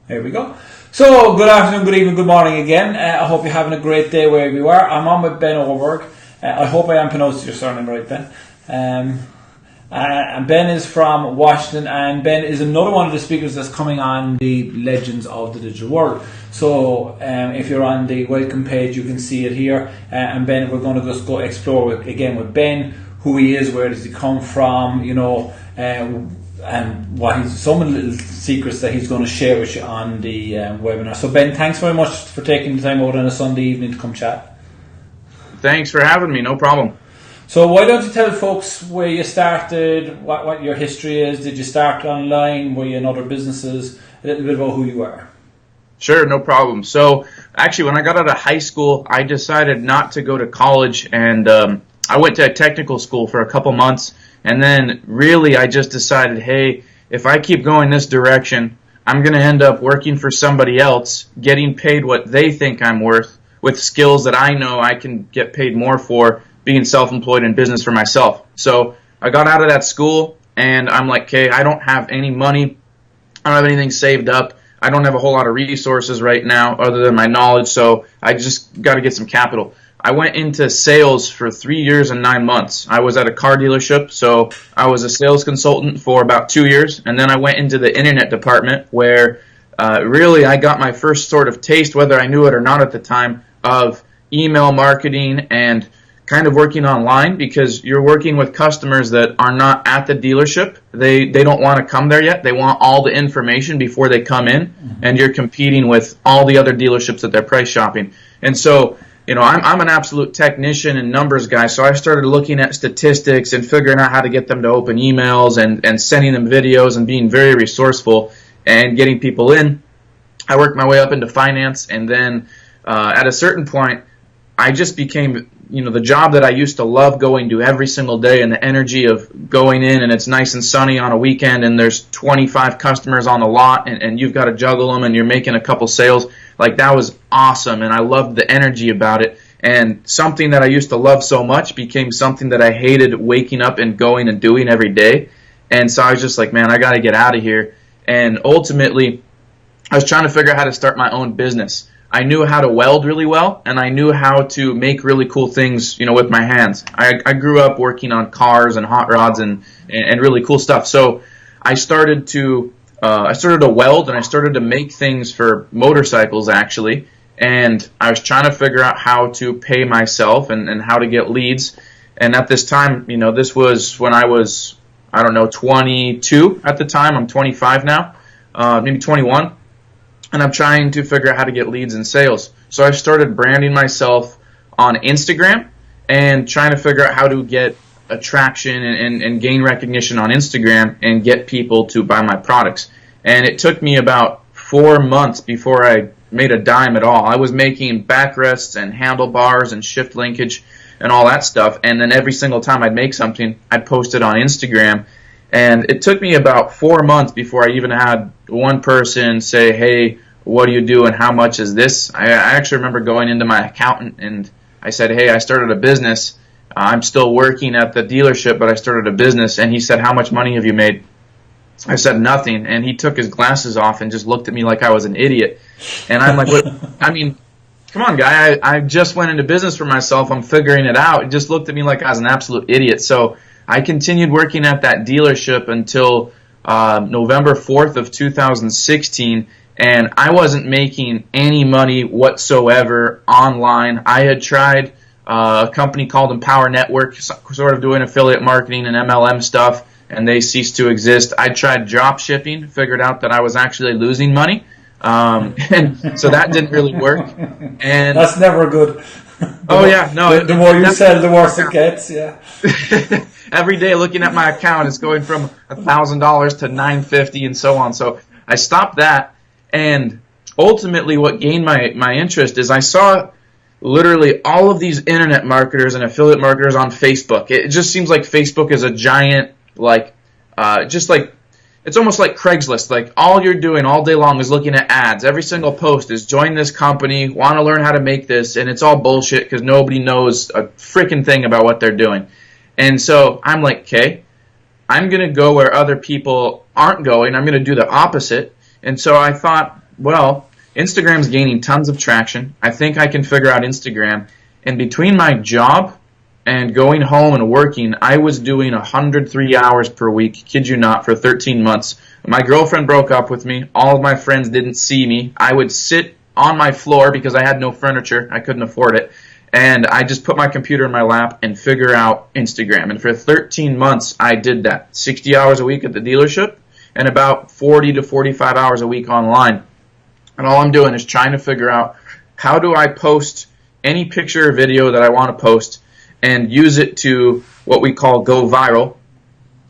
There we go. So, good afternoon, good evening, good morning again. I hope you're having a great day wherever you are. I'm on with Ben Oberg. I hope I am pronouncing your surname right, Ben. And Ben is from Washington, and Ben is another one of the speakers that's coming on the Legends of the Digital World. So, if you're on the welcome page, you can see it here. And Ben, we're going to just go explore with Ben, who he is, where does he come from, and what some of the little secrets that he's going to share with you on the webinar. So Ben, thanks very much for taking the time out on a Sunday evening to come chat. Thanks for having me, no problem. So why don't you tell folks where you started, what your history is? Did you start online? Were you in other businesses? A little bit about who you are. Sure, no problem. So actually when I got out of high school, I decided not to go to college, and I went to a technical school for a couple months. And then really I just decided, hey, if I keep going this direction, I'm going to end up working for somebody else, getting paid what they think I'm worth with skills that I know I can get paid more for being self-employed in business for myself. So I got out of that school and I'm like, okay, I don't have any money. I don't have anything saved up. I don't have a whole lot of resources right now other than my knowledge. So I just got to get some capital. I went into sales for 3 years and 9 months. I was at a car dealership, so I was a sales consultant for about 2 years, and then I went into the internet department where really I got my first sort of taste, whether I knew it or not at the time, of email marketing and kind of working online, because you're working with customers that are not at the dealership. They don't want to come there yet. They want all the information before they come in, and you're competing with all the other dealerships that they're price shopping. And so I'm an absolute technician and numbers guy, so I started looking at statistics and figuring out how to get them to open emails and sending them videos and being very resourceful and getting people in. I worked my way up into finance, and then at a certain point, I just became, the job that I used to love going to every single day, and the energy of going in and it's nice and sunny on a weekend and there's 25 customers on the lot and you've got to juggle them and you're making a couple sales. Like, that was awesome, and I loved the energy about it. And something that I used to love so much became something that I hated waking up and going and doing every day. And so I was just like, man, I got to get out of here. And ultimately, I was trying to figure out how to start my own business. I knew how to weld really well, and I knew how to make really cool things, with my hands. I grew up working on cars and hot rods and really cool stuff. So I started to weld, and I started to make things for motorcycles, actually. And I was trying to figure out how to pay myself and how to get leads. And at this time, this was when I was, 22 at the time. I'm 25 now, maybe 21. And I'm trying to figure out how to get leads and sales. So I started branding myself on Instagram and trying to figure out how to get attraction and gain recognition on Instagram and get people to buy my products. And it took me about 4 months before I made a dime at all. I was making backrests and handlebars and shift linkage and all that stuff, and then every single time I'd make something, I'd post it on Instagram. And it took me about 4 months before I even had one person say, hey, what do you do and how much is this? I actually remember going into my accountant and I said, hey, I started a business. I'm still working at the dealership, but I started a business. And he said, how much money have you made? I said, nothing. And he took his glasses off and just looked at me like I was an idiot. And I'm like, what? I mean, come on, guy. I just went into business for myself. I'm figuring it out. He just looked at me like I was an absolute idiot. So I continued working at that dealership until November 4th of 2016. And I wasn't making any money whatsoever online. I had tried a company called Empower Network, sort of doing affiliate marketing and MLM stuff, and they ceased to exist. I tried drop shipping, figured out that I was actually losing money, and so that didn't really work. And that's never good. The more you sell, the worse it gets. Yeah. Every day, looking at my account, it's going from $1,000 to $950 and so on. So I stopped that, and ultimately, what gained my interest is I saw literally all of these internet marketers and affiliate marketers on Facebook. It just seems like Facebook is a giant, it's almost like Craigslist. Like, all you're doing all day long is looking at ads. Every single post is join this company, want to learn how to make this, and it's all bullshit because nobody knows a freaking thing about what they're doing. And so I'm like, okay, I'm going to go where other people aren't going. I'm going to do the opposite. And so I thought, Well, Instagram's gaining tons of traction. I think I can figure out Instagram. And between my job and going home and working, I was doing 103 hours per week, kid you not, for 13 months. My girlfriend broke up with me. All of my friends didn't see me. I would sit on my floor because I had no furniture. I couldn't afford it. And I just put my computer in my lap and figure out Instagram. And for 13 months, I did that. 60 hours a week at the dealership and about 40 to 45 hours a week online. And all I'm doing is trying to figure out how do I post any picture or video that I want to post and use it to what we call go viral,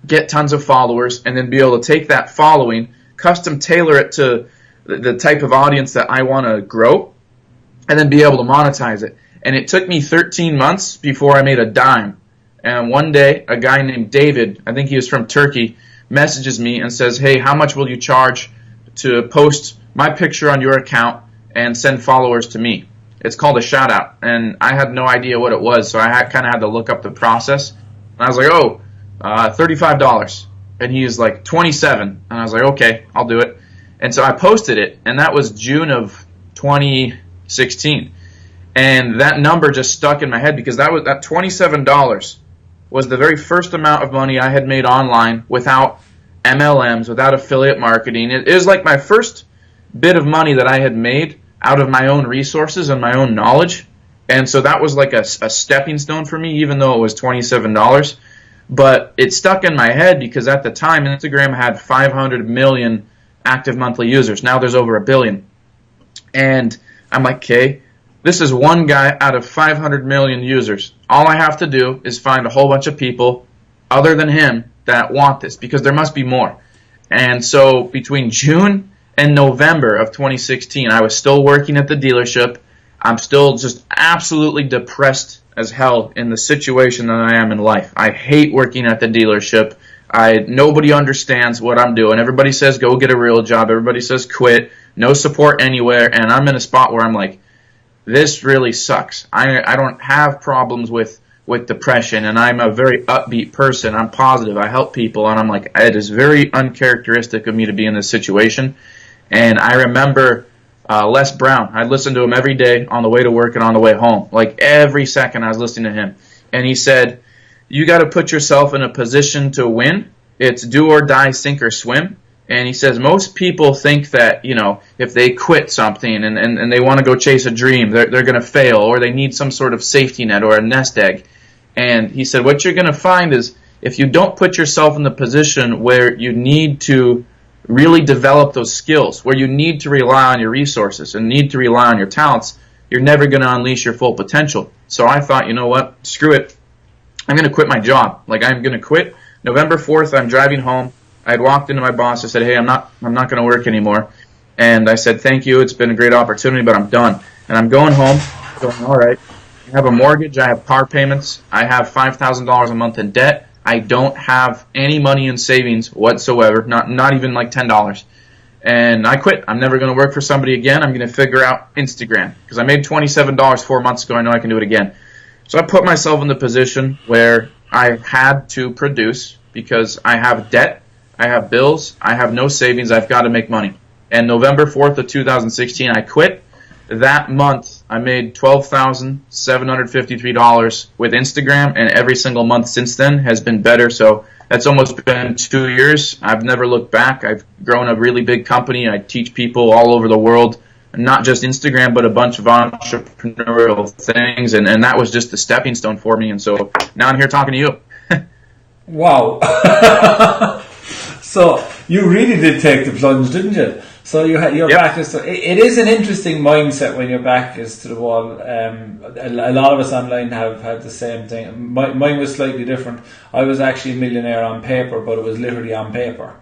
get tons of followers, and then be able to take that following, custom tailor it to the type of audience that I want to grow, and then be able to monetize it. And it took me 13 months before I made a dime. And one day, a guy named David, I think he was from Turkey, messages me and says, hey, how much will you charge to post my picture on your account and send followers to me? It's called a shout out. And I had no idea what it was, so I kind of had to look up the process. And I was like, oh, $35. And he was like, 27. And I was like, okay, I'll do it. And so I posted it, and that was June of 2016. And that number just stuck in my head because that $27 was the very first amount of money I had made online without MLMs, without affiliate marketing. It was like my first bit of money that I had made out of my own resources and my own knowledge. And so that was like a stepping stone for me, even though it was $27. But it stuck in my head because at the time, Instagram had 500 million active monthly users. Now there's over 1 billion. And I'm like, okay, this is one guy out of 500 million users. All I have to do is find a whole bunch of people other than him that want this, because there must be more. And so between June and November of 2016, I was still working at the dealership. I'm still just absolutely depressed as hell in the situation that I am in life. I hate working at the dealership. Nobody understands what I'm doing. Everybody says go get a real job. Everybody says quit. No support anywhere. And I'm in a spot where I'm like, this really sucks. I don't have problems with depression, and I'm a very upbeat person. I'm positive. I help people, and I'm like, it is very uncharacteristic of me to be in this situation. And I remember Les Brown. I listened to him every day on the way to work and on the way home. Like every second I was listening to him. And he said, you got to put yourself in a position to win. It's do or die, sink or swim. And he says most people think that, you know, if they quit something and they want to go chase a dream, they're going to fail, or they need some sort of safety net or a nest egg. And he said what you're going to find is if you don't put yourself in the position where you need to really develop those skills, where you need to rely on your resources and need to rely on your talents, you're never going to unleash your full potential. So I thought, you know what, screw it. I'm going to quit my job. Like, I'm going to quit. November 4th, I'm driving home. I had walked into my boss. I said, hey, I'm not going to work anymore. And I said, thank you. It's been a great opportunity, but I'm done. And I'm going home, going, all right. I have a mortgage. I have car payments. I have $5,000 a month in debt. I don't have any money in savings whatsoever, not even like $10. And I quit. I'm never going to work for somebody again. I'm going to figure out Instagram because I made $27 4 months ago. I know I can do it again. So I put myself in the position where I had to produce because I have debt, I have bills, I have no savings, I've got to make money. And November 4th of 2016, I quit. That month, I made $12,753 with Instagram, and every single month since then has been better. So that's almost been 2 years. I've never looked back. I've grown a really big company. I teach people all over the world, not just Instagram, but a bunch of entrepreneurial things. And that was just the stepping stone for me. And so now I'm here talking to you. Wow. So you really did take the plunge, didn't you? So your Yep. back is it is an interesting mindset when your back is to the wall. A lot of us online have had the same thing. Mine was slightly different. I was actually a millionaire on paper, but it was literally on paper.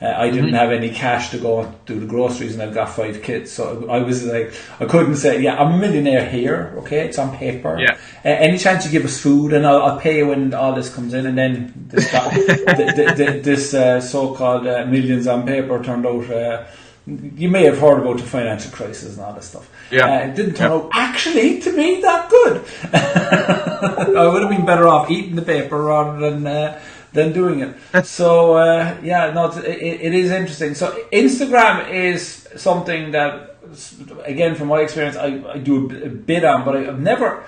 I didn't have any cash to go and do the groceries, and I've got 5 kids. So I was like, I couldn't say, yeah, I'm a millionaire here, okay, it's on paper. Yeah. Any chance you give us food, and I'll pay you when all this comes in. And then this, this so-called millions on paper turned out, you may have heard about the financial crisis and all this stuff. Yeah. It didn't turn out actually to be that good. I would have been better off eating the paper rather than than doing it. So yeah, no, it is interesting. So Instagram is something that, again, from my experience, I do a bit on, but I've never.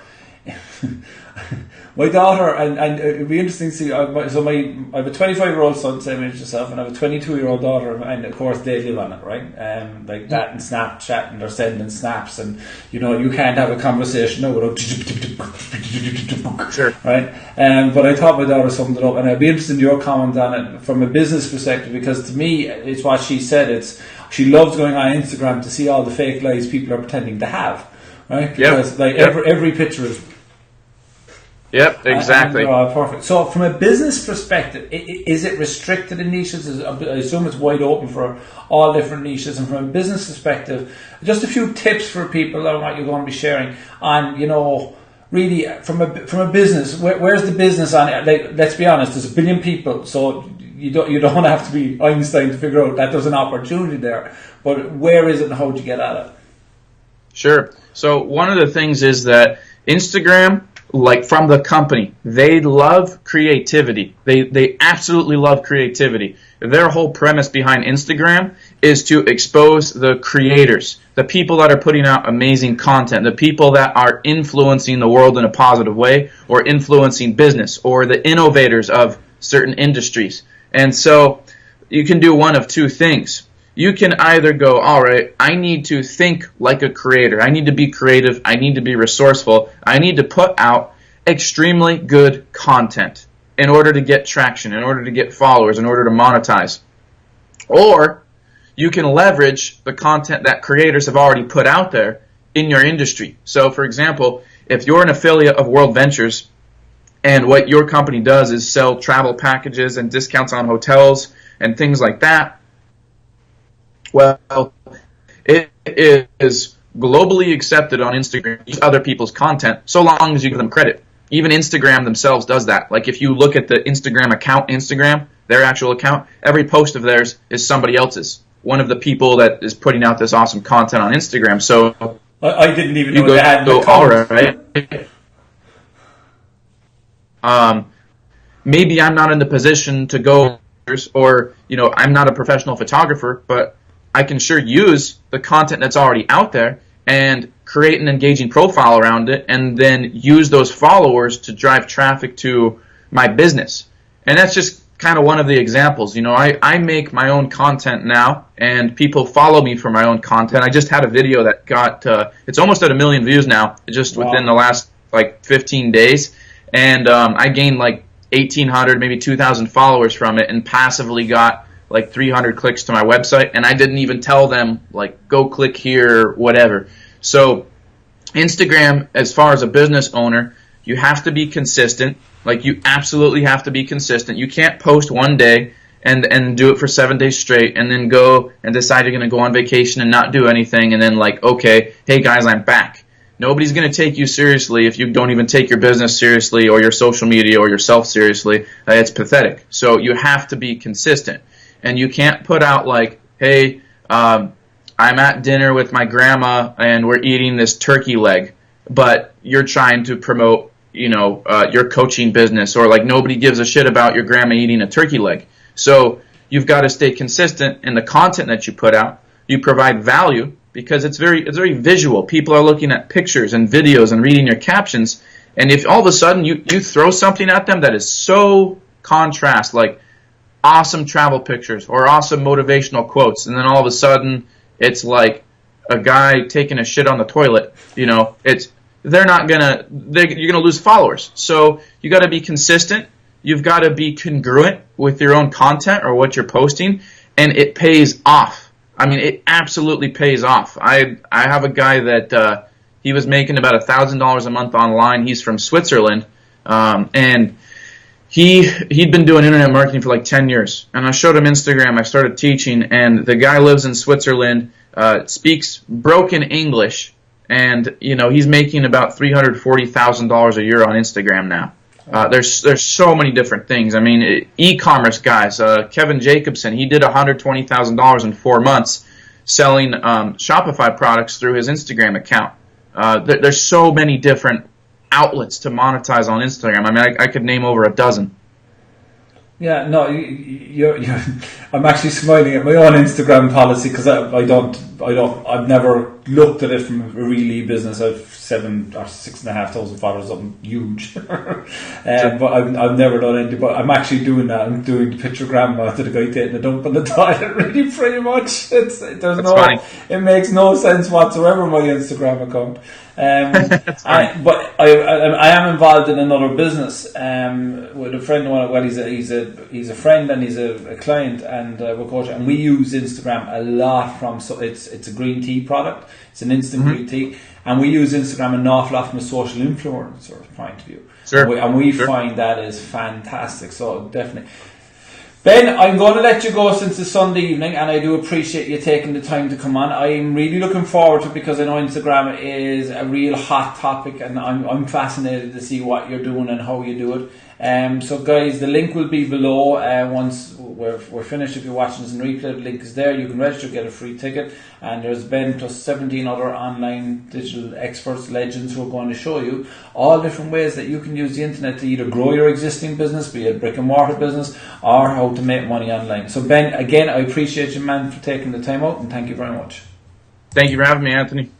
My daughter, and it'd be interesting to see. I have a 25-year-old son, same age as yourself, and I have a 22-year-old daughter, and of course they live on it, right? Like that and Snapchat, and they're sending snaps, and you can't have a conversation now without Sure. right? But I thought my daughter summed it up, and I'd be interested in your comment on it from a business perspective, because to me, it's what she said. She loves going on Instagram to see all the fake lives people are pretending to have, right? Because every picture is. Yep, exactly. Perfect. So, from a business perspective, is it restricted in niches? I assume it's wide open for all different niches. And from a business perspective, just a few tips for people on what you're going to be sharing on, really from a business. Where's the business on it? Like, let's be honest, there's 1 billion people, so you don't have to be Einstein to figure out that there's an opportunity there. But where is it, and how do you get at it? Sure. So one of the things is that Instagram, like from the company, they love creativity. They absolutely love creativity. Their whole premise behind Instagram is to expose the creators, the people that are putting out amazing content, the people that are influencing the world in a positive way, or influencing business, or the innovators of certain industries. And so you can do one of two things. You can either go, all right, I need to think like a creator. I need to be creative. I need to be resourceful. I need to put out extremely good content in order to get traction, in order to get followers, in order to monetize. Or you can leverage the content that creators have already put out there in your industry. So, for example, if you're an affiliate of World Ventures and what your company does is sell travel packages and discounts on hotels and things like that, well, it is globally accepted on Instagram to use other people's content so long as you give them credit. Even Instagram themselves does that. Like if you look at the Instagram account, their actual account, every post of theirs is somebody else's. One of the people that is putting out this awesome content on Instagram. So I didn't even know they had an account. All right. Maybe I'm not in the position to go, or I'm not a professional photographer, but I can sure use the content that's already out there and create an engaging profile around it, and then use those followers to drive traffic to my business. And that's just kind of one of the examples. I make my own content now, and people follow me for my own content. I just had a video that got, it's almost at 1 million views now, just within the last 15 days. And I gained 1,800, maybe 2,000 followers from it, and passively got 300 clicks to my website, and I didn't even tell them go click here or whatever. So Instagram, as far as a business owner, you have to be consistent. You absolutely have to be consistent. You can't post one day and do it for 7 days straight, and then go and decide you're going to go on vacation and not do anything, and then okay, hey guys, I'm back. Nobody's going to take you seriously if you don't even take your business seriously, or your social media, or yourself seriously. It's pathetic. So you have to be consistent. And you can't put out hey, I'm at dinner with my grandma and we're eating this turkey leg, but you're trying to promote, your coaching business, or nobody gives a shit about your grandma eating a turkey leg. So you've got to stay consistent in the content that you put out. You provide value because it's very visual. People are looking at pictures and videos and reading your captions. And if all of a sudden you throw something at them that is so contrast, awesome travel pictures or awesome motivational quotes, and then all of a sudden it's a guy taking a shit on the toilet, you're gonna lose followers. So you got to be consistent. You've got to be congruent with your own content or what you're posting, and it pays off. I mean, it absolutely pays off. I have a guy that he was making about $1,000 a month online. He's from Switzerland, and He'd been doing internet marketing for 10 years, and I showed him Instagram. I started teaching, and the guy lives in Switzerland, speaks broken English, and he's making about $340,000 a year on Instagram now. There's so many different things. I mean, e-commerce guys. Kevin Jacobson, he did $120,000 in 4 months selling Shopify products through his Instagram account. There's so many different outlets to monetize on Instagram. I mean, I could name over a dozen. Yeah, no, you're I'm actually smiling at my own Instagram policy because I've never looked at it from a really business. I've 7 or 6,500 followers, something huge. Sure. But I've never done anything. But I'm actually doing that. I'm doing the picture grandma to the guy taking a dump in the toilet. Really, pretty much. Funny. It makes no sense whatsoever. My Instagram account. That's funny. But I am involved in another business with a friend. Well, he's a friend and he's a client, and we're coaching. And we use Instagram a lot so it's a green tea product. It's an instant green tea, and we use Instagram an awful lot from a social influencer point of view. Sure. And we find that is fantastic. So definitely. Ben, I'm going to let you go since it's Sunday evening, and I do appreciate you taking the time to come on. I'm really looking forward to it because I know Instagram is a real hot topic, and I'm fascinated to see what you're doing and how you do it. So guys, the link will be below once we're finished. If you're watching this in replay, the link is there. You can register, get a free ticket, and there's Ben plus 17 other online digital experts, legends, who are going to show you all different ways that you can use the internet to either grow your existing business, be it brick and mortar business, or how to make money online. So Ben, again, I appreciate you, man, for taking the time out, and thank you very much. Thank you for having me, Anthony.